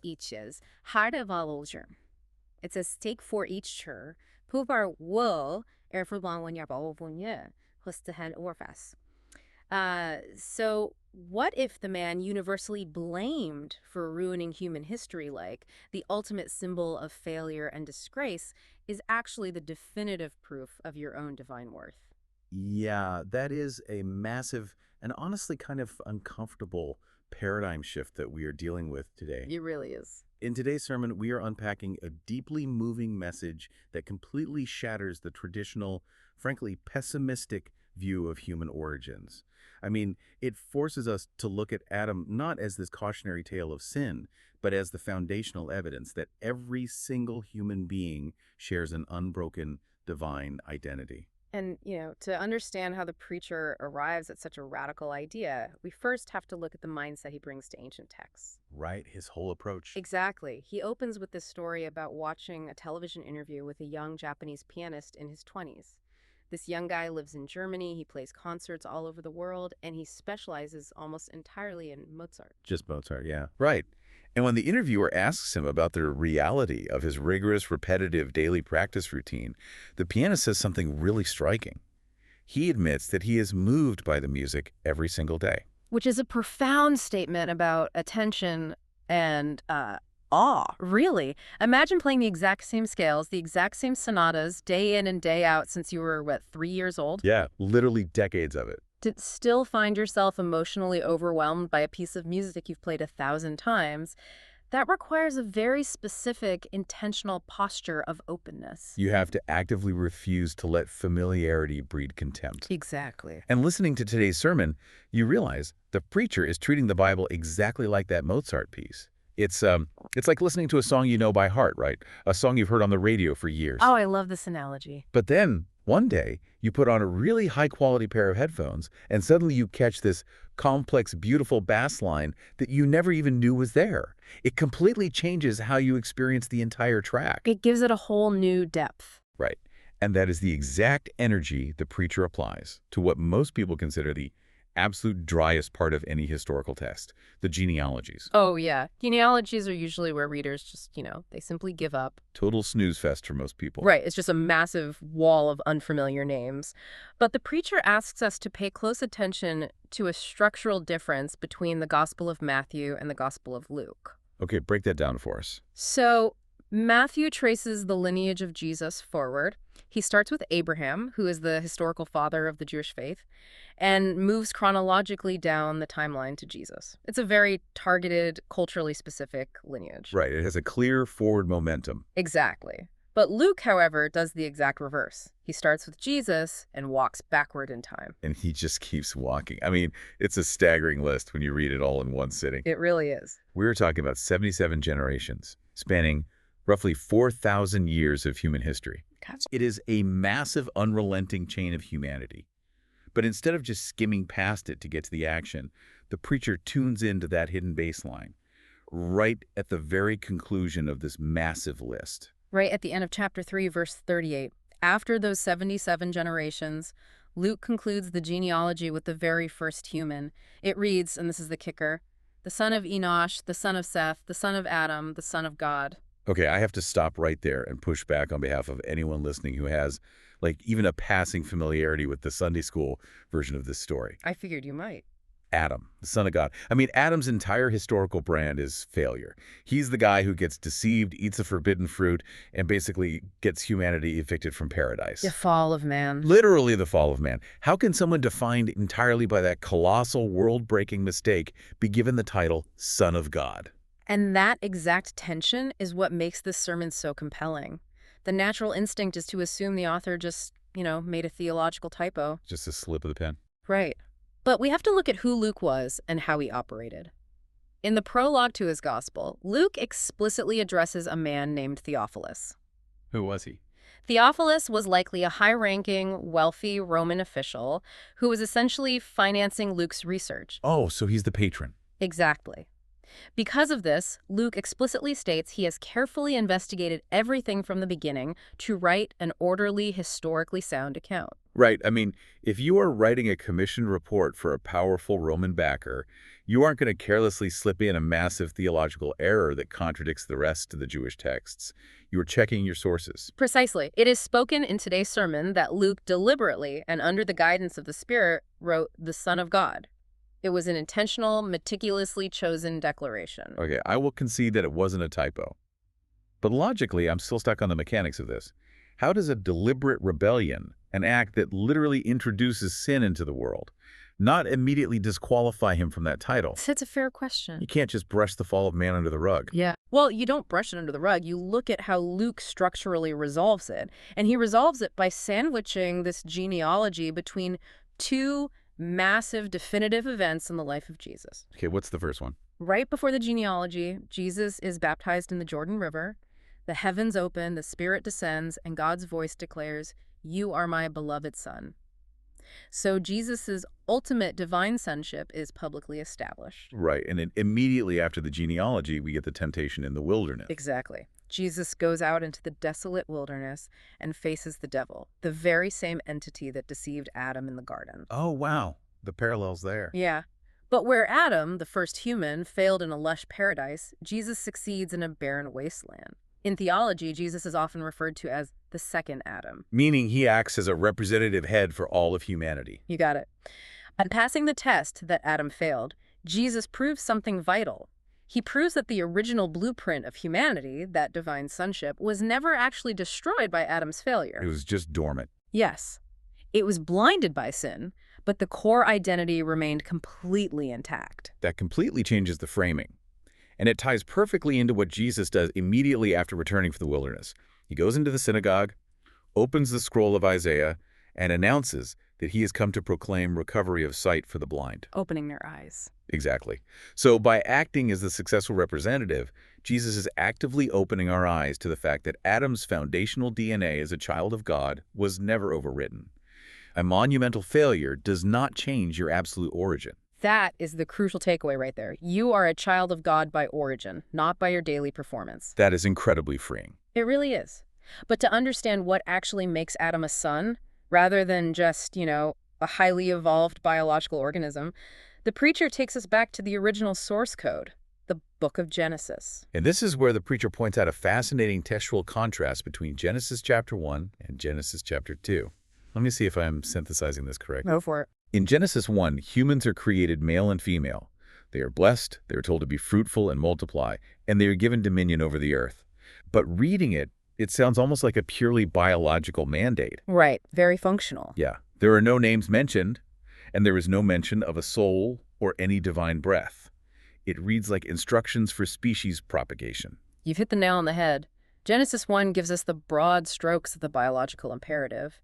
eaches harde valolger. It says take for each chur, puvar wool, erfurban when yarbal hustahen orfas. So what if the man universally blamed for ruining human history, like the ultimate symbol of failure and disgrace, is actually the definitive proof of your own divine worth? Yeah, that is a massive and honestly kind of uncomfortable paradigm shift that we are dealing with today. It really is. In today's sermon, we are unpacking a deeply moving message that completely shatters the traditional, frankly, pessimistic view of human origins. I mean, it forces us to look at Adam not as this cautionary tale of sin, but as the foundational evidence that every single human being shares an unbroken divine identity. And, to understand how the preacher arrives at such a radical idea, we first have to look at the mindset he brings to ancient texts. Right? His whole approach. Exactly. He opens with this story about watching a television interview with a young Japanese pianist in his 20s. This young guy lives in Germany, he plays concerts all over the world, and he specializes almost entirely in Mozart. Just Mozart, yeah. Right. And when the interviewer asks him about the reality of his rigorous, repetitive daily practice routine, the pianist says something really striking. He admits that he is moved by the music every single day. Which is a profound statement about attention and awe, really. Imagine playing the exact same scales, the exact same sonatas, day in and day out since you were, 3 years old? Yeah, literally decades of it. To still find yourself emotionally overwhelmed by a piece of music you've played 1,000 times, that requires a very specific, intentional posture of openness. You have to actively refuse to let familiarity breed contempt. Exactly. And listening to today's sermon, you realize the preacher is treating the Bible exactly like that Mozart piece. It's like listening to a song you know by heart, right? A song you've heard on the radio for years. Oh, I love this analogy. But then, one day, you put on a really high-quality pair of headphones, and suddenly you catch this complex, beautiful bass line that you never even knew was there. It completely changes how you experience the entire track. It gives it a whole new depth. Right. And that is the exact energy the preacher applies to what most people consider the absolute driest part of any historical text, the genealogies. Oh, yeah. Genealogies are usually where readers just, they simply give up. Total snooze fest for most people. Right. It's just a massive wall of unfamiliar names. But the preacher asks us to pay close attention to a structural difference between the Gospel of Matthew and the Gospel of Luke. Okay, break that down for us. So Matthew traces the lineage of Jesus forward. He starts with Abraham, who is the historical father of the Jewish faith, and moves chronologically down the timeline to Jesus. It's a very targeted, culturally specific lineage. Right, it has a clear forward momentum. Exactly. But Luke, however, does the exact reverse. He starts with Jesus and walks backward in time. And he just keeps walking. I mean, it's a staggering list when you read it all in one sitting. It really is. We're talking about 77 generations, spanning roughly 4,000 years of human history. It is a massive, unrelenting chain of humanity. But instead of just skimming past it to get to the action, the preacher tunes into that hidden baseline, right at the very conclusion of this massive list. Right at the end of chapter 3, verse 38. After those 77 generations, Luke concludes the genealogy with the very first human. It reads, and this is the kicker, the son of Enosh, the son of Seth, the son of Adam, the son of God. Okay, I have to stop right there and push back on behalf of anyone listening who has, even a passing familiarity with the Sunday school version of this story. I figured you might. Adam, the son of God. I mean, Adam's entire historical brand is failure. He's the guy who gets deceived, eats the forbidden fruit, and basically gets humanity evicted from paradise. The fall of man. Literally the fall of man. How can someone defined entirely by that colossal, world-breaking mistake be given the title Son of God? And that exact tension is what makes this sermon so compelling. The natural instinct is to assume the author just, made a theological typo. Just a slip of the pen. Right. But we have to look at who Luke was and how he operated. In the prologue to his gospel, Luke explicitly addresses a man named Theophilus. Who was he? Theophilus was likely a high-ranking, wealthy Roman official who was essentially financing Luke's research. Oh, so he's the patron. Exactly. Because of this, Luke explicitly states he has carefully investigated everything from the beginning to write an orderly, historically sound account. Right. I mean, if you are writing a commissioned report for a powerful Roman backer, you aren't going to carelessly slip in a massive theological error that contradicts the rest of the Jewish texts. You are checking your sources. Precisely. It is spoken in today's sermon that Luke deliberately and under the guidance of the Spirit wrote the Son of God. It was an intentional, meticulously chosen declaration. Okay, I will concede that it wasn't a typo. But logically, I'm still stuck on the mechanics of this. How does a deliberate rebellion, an act that literally introduces sin into the world, not immediately disqualify him from that title? That's a fair question. You can't just brush the fall of man under the rug. Yeah. Well, you don't brush it under the rug. You look at how Luke structurally resolves it. And he resolves it by sandwiching this genealogy between two massive definitive events in the life of Jesus. Okay, what's the first one? Right before the genealogy, Jesus is baptized in the Jordan River. The heavens open, the Spirit descends, and God's voice declares, "You are my beloved Son." So Jesus's ultimate divine sonship is publicly established. Right, and then immediately after the genealogy, we get the temptation in the wilderness. Exactly. Jesus goes out into the desolate wilderness and faces the devil, the very same entity that deceived Adam in the garden. Oh, wow. The parallels there. Yeah. But where Adam, the first human, failed in a lush paradise, Jesus succeeds in a barren wasteland. In theology, Jesus is often referred to as the second Adam. Meaning he acts as a representative head for all of humanity. You got it. On passing the test that Adam failed, Jesus proves something vital. He proves that the original blueprint of humanity, that divine sonship, was never actually destroyed by Adam's failure. It was just dormant. Yes. It was blinded by sin, but the core identity remained completely intact. That completely changes the framing. And it ties perfectly into what Jesus does immediately after returning from the wilderness. He goes into the synagogue, opens the scroll of Isaiah, and announces that he has come to proclaim recovery of sight for the blind. Opening their eyes. Exactly. So by acting as the successful representative, Jesus is actively opening our eyes to the fact that Adam's foundational DNA as a child of God was never overwritten. A monumental failure does not change your absolute origin. That is the crucial takeaway right there. You are a child of God by origin, not by your daily performance. That is incredibly freeing. It really is. But to understand what actually makes Adam a son, rather than just, a highly evolved biological organism, the preacher takes us back to the original source code, the book of Genesis. And this is where the preacher points out a fascinating textual contrast between Genesis chapter 1 and Genesis chapter 2. Let me see if I'm synthesizing this correctly. Go for it. In Genesis 1, humans are created male and female. They are blessed, they are told to be fruitful and multiply, and they are given dominion over the earth. But reading it, it sounds almost like a purely biological mandate. Right. Very functional. Yeah. There are no names mentioned, and there is no mention of a soul or any divine breath. It reads like instructions for species propagation. You've hit the nail on the head. Genesis 1 gives us the broad strokes of the biological imperative.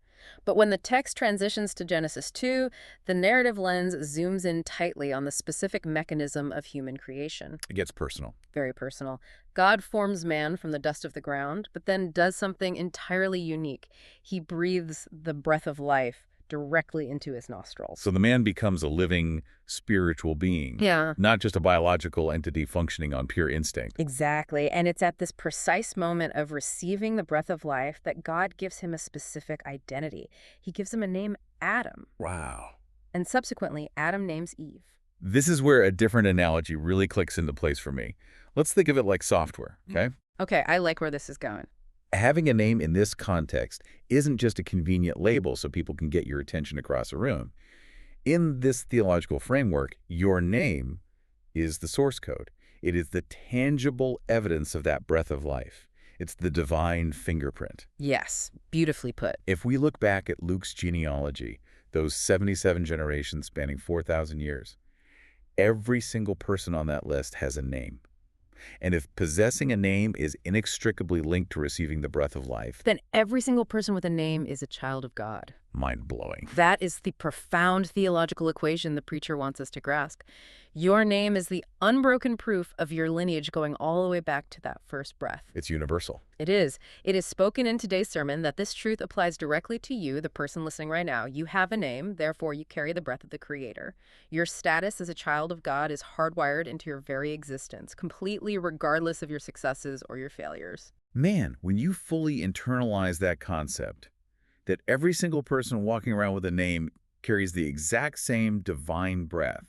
But when the text transitions to Genesis 2, the narrative lens zooms in tightly on the specific mechanism of human creation. It gets personal. Very personal. God forms man from the dust of the ground, but then does something entirely unique. He breathes the breath of life directly into his nostrils. So the man becomes a living, spiritual being. Yeah. Not just a biological entity functioning on pure instinct. Exactly. And it's at this precise moment of receiving the breath of life that God gives him a specific identity. He gives him a name, Adam. Wow. And subsequently, Adam names Eve. This is where a different analogy really clicks into place for me. Let's think of it like software, okay? Okay, I like where this is going. Having a name in this context isn't just a convenient label so people can get your attention across a room. In this theological framework, your name is the source code. It is the tangible evidence of that breath of life. It's the divine fingerprint. Yes, beautifully put. If we look back at Luke's genealogy, those 77 generations spanning 4,000 years, every single person on that list has a name. And if possessing a name is inextricably linked to receiving the breath of life, Then every single person with a name is a child of God. mind-blowing. That is the profound theological equation the preacher wants us to grasp. Your name is the unbroken proof of your lineage going all the way back to that first breath. It's universal. It is. It is spoken in today's sermon that this truth applies directly to you, the person listening right now. You have a name, therefore you carry the breath of the Creator. Your status as a child of God is hardwired into your very existence, completely regardless of your successes or your failures. Man, when you fully internalize that concept, that every single person walking around with a name carries the exact same divine breath,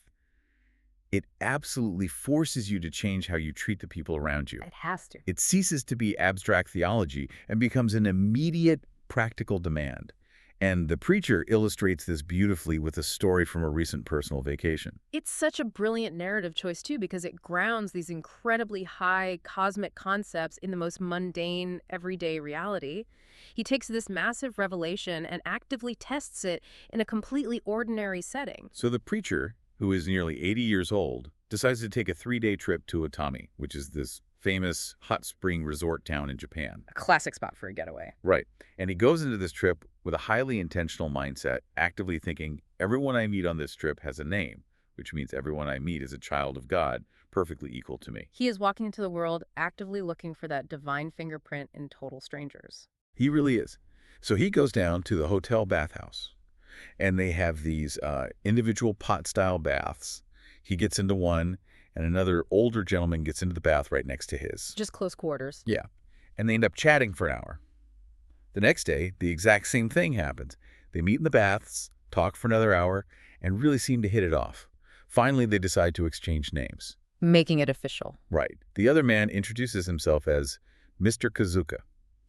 it absolutely forces you to change how you treat the people around you. It has to. It ceases to be abstract theology and becomes an immediate practical demand. And the preacher illustrates this beautifully with a story from a recent personal vacation. It's such a brilliant narrative choice, too, because it grounds these incredibly high cosmic concepts in the most mundane, everyday reality. He takes this massive revelation and actively tests it in a completely ordinary setting. So the preacher, who is nearly 80 years old, decides to take a 3-day trip to Atami, which is this famous hot spring resort town in Japan. A classic spot for a getaway. Right. And he goes into this trip with a highly intentional mindset, actively thinking, everyone I meet on this trip has a name, which means everyone I meet is a child of God, perfectly equal to me. He is walking into the world actively looking for that divine fingerprint in total strangers. He really is. So he goes down to the hotel bathhouse, and they have these individual pot-style baths. He gets into one, and another older gentleman gets into the bath right next to his. Just close quarters. Yeah. And they end up chatting for an hour. The next day, the exact same thing happens. They meet in the baths, talk for another hour, and really seem to hit it off. Finally, they decide to exchange names. Making it official. Right. The other man introduces himself as Mr. Kazuka,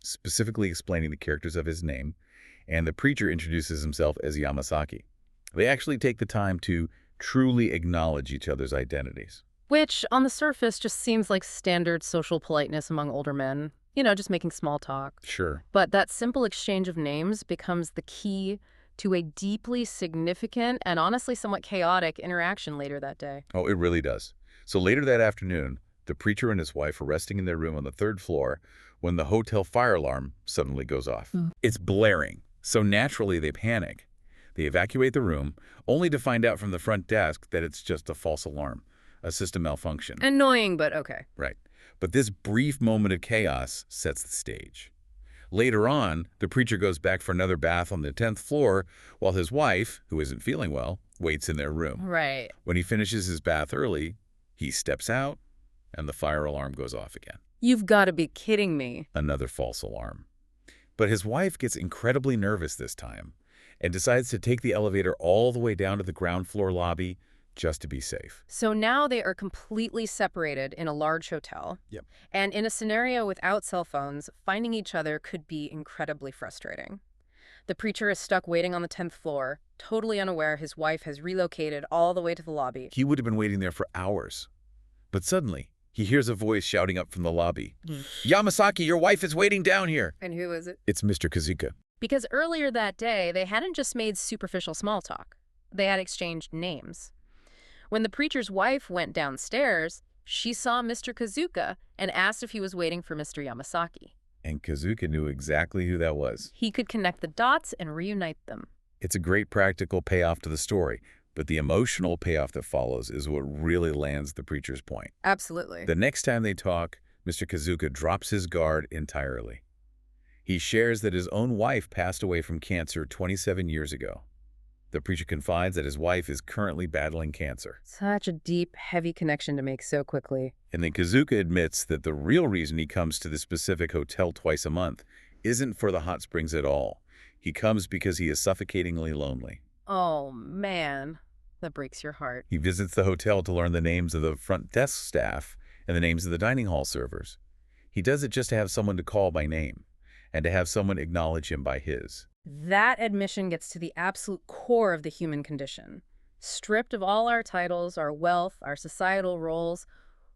specifically explaining the characters of his name, and the preacher introduces himself as Yamasaki. They actually take the time to truly acknowledge each other's identities. Which, on the surface, just seems like standard social politeness among older men. You know, just making small talk. Sure. But that simple exchange of names becomes the key to a deeply significant and honestly somewhat chaotic interaction later that day. Oh, it really does. So later that afternoon, the preacher and his wife are resting in their room on the 3rd floor when the hotel fire alarm suddenly goes off. It's blaring, so naturally they panic. They evacuate the room, only to find out from the front desk that it's just a false alarm, a system malfunction. Annoying, but okay. Right. But this brief moment of chaos sets the stage. Later on, the preacher goes back for another bath on the 10th floor while his wife, who isn't feeling well, waits in their room. Right. When he finishes his bath early, he steps out and the fire alarm goes off again. You've got to be kidding me. Another false alarm. But his wife gets incredibly nervous this time and decides to take the elevator all the way down to the ground floor lobby just to be safe. So now they are completely separated in a large hotel. Yep. And in a scenario without cell phones, finding each other could be incredibly frustrating. The preacher is stuck waiting on the 10th floor, totally unaware his wife has relocated all the way to the lobby. He would have been waiting there for hours. But suddenly, he hears a voice shouting up from the lobby. Yamasaki, your wife is waiting down here. And who is it? It's Mr. Kazuka. Because earlier that day, they hadn't just made superficial small talk. They had exchanged names. When the preacher's wife went downstairs, she saw Mr. Kazuka and asked if he was waiting for Mr. Yamasaki. And Kazuka knew exactly who that was. He could connect the dots and reunite them. It's a great practical payoff to the story, but the emotional payoff that follows is what really lands the preacher's point. Absolutely. The next time they talk, Mr. Kazuka drops his guard entirely. He shares that his own wife passed away from cancer 27 years ago. The preacher confides that his wife is currently battling cancer. Such a deep, heavy connection to make so quickly. And then Kazuka admits that the real reason he comes to the specific hotel twice a month isn't for the hot springs at all. He comes because he is suffocatingly lonely. Oh, man. That breaks your heart. He visits the hotel to learn the names of the front desk staff and the names of the dining hall servers. He does it just to have someone to call by name and to have someone acknowledge him by his. That admission gets to the absolute core of the human condition. Stripped of all our titles, our wealth, our societal roles,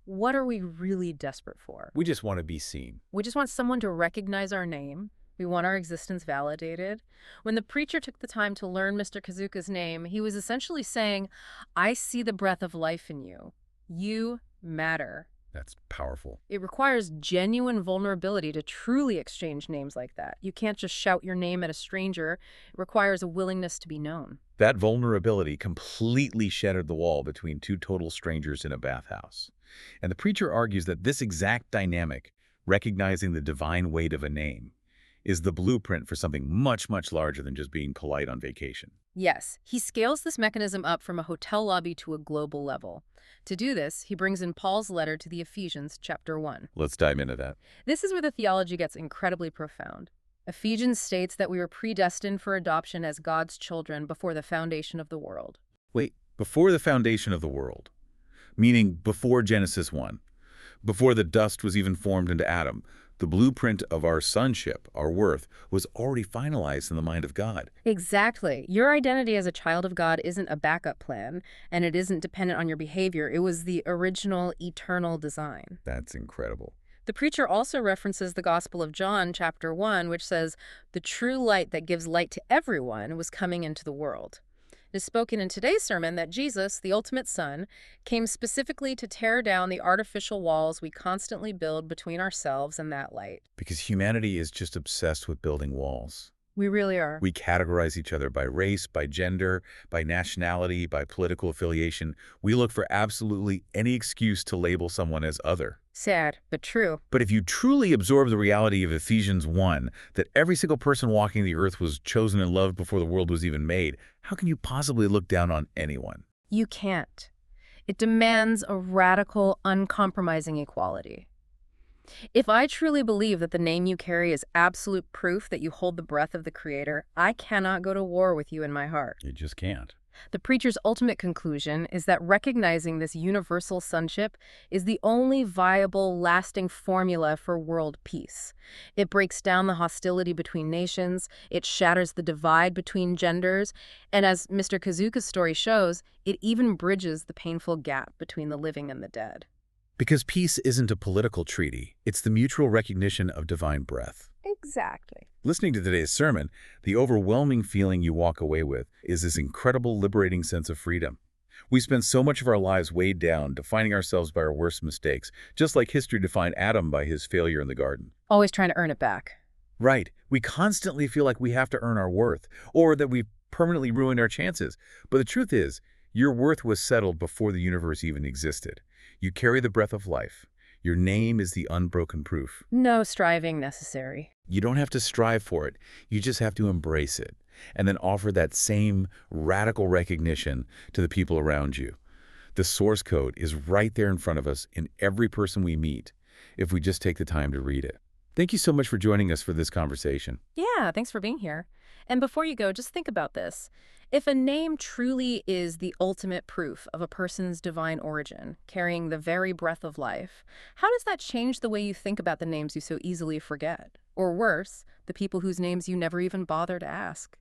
what are we really desperate for? We just want to be seen. We just want someone to recognize our name. We want our existence validated. When the preacher took the time to learn Mr. Kazuka's name, he was essentially saying, I see the breath of life in you. You matter. That's powerful. It requires genuine vulnerability to truly exchange names like that. You can't just shout your name at a stranger. It requires a willingness to be known. That vulnerability completely shattered the wall between two total strangers in a bathhouse. And the preacher argues that this exact dynamic, recognizing the divine weight of a name, is the blueprint for something much, much larger than just being polite on vacation. Yes, he scales this mechanism up from a hotel lobby to a global level. To do this, he brings in Paul's letter to the Ephesians, chapter 1. Let's dive into that. This is where the theology gets incredibly profound. Ephesians states that we were predestined for adoption as God's children before the foundation of the world. Wait, before the foundation of the world, meaning before Genesis 1, before the dust was even formed into Adam, the blueprint of our sonship, our worth, was already finalized in the mind of God. Exactly. Your identity as a child of God isn't a backup plan, and it isn't dependent on your behavior. It was the original, eternal design. That's incredible. The preacher also references the Gospel of John, chapter 1, which says, "The true light that gives light to everyone was coming into the world." It is spoken in today's sermon that Jesus, the ultimate Son, came specifically to tear down the artificial walls we constantly build between ourselves and that light. Because humanity is just obsessed with building walls. We really are. We categorize each other by race, by gender, by nationality, by political affiliation. We look for absolutely any excuse to label someone as other. Sad, but true. But if you truly absorb the reality of Ephesians 1, that every single person walking the earth was chosen and loved before the world was even made, how can you possibly look down on anyone? You can't. It demands a radical, uncompromising equality. If I truly believe that the name you carry is absolute proof that you hold the breath of the Creator, I cannot go to war with you in my heart. You just can't. The preacher's ultimate conclusion is that recognizing this universal sonship is the only viable, lasting formula for world peace. It breaks down the hostility between nations, it shatters the divide between genders, and as Mr. Kazuka's story shows, it even bridges the painful gap between the living and the dead. Because peace isn't a political treaty. It's the mutual recognition of divine breath. Exactly. Listening to today's sermon, the overwhelming feeling you walk away with is this incredible, liberating sense of freedom. We spend so much of our lives weighed down, defining ourselves by our worst mistakes, just like history defined Adam by his failure in the garden. Always trying to earn it back. Right. We constantly feel like we have to earn our worth, or that we've permanently ruined our chances. But the truth is, your worth was settled before the universe even existed. You carry the breath of life. Your name is the unbroken proof. No striving necessary. You don't have to strive for it. You just have to embrace it and then offer that same radical recognition to the people around you. The source code is right there in front of us in every person we meet if we just take the time to read it. Thank you so much for joining us for this conversation. Yeah, thanks for being here. And before you go, just think about this. If a name truly is the ultimate proof of a person's divine origin, carrying the very breath of life, how does that change the way you think about the names you so easily forget? Or worse, the people whose names you never even bother to ask?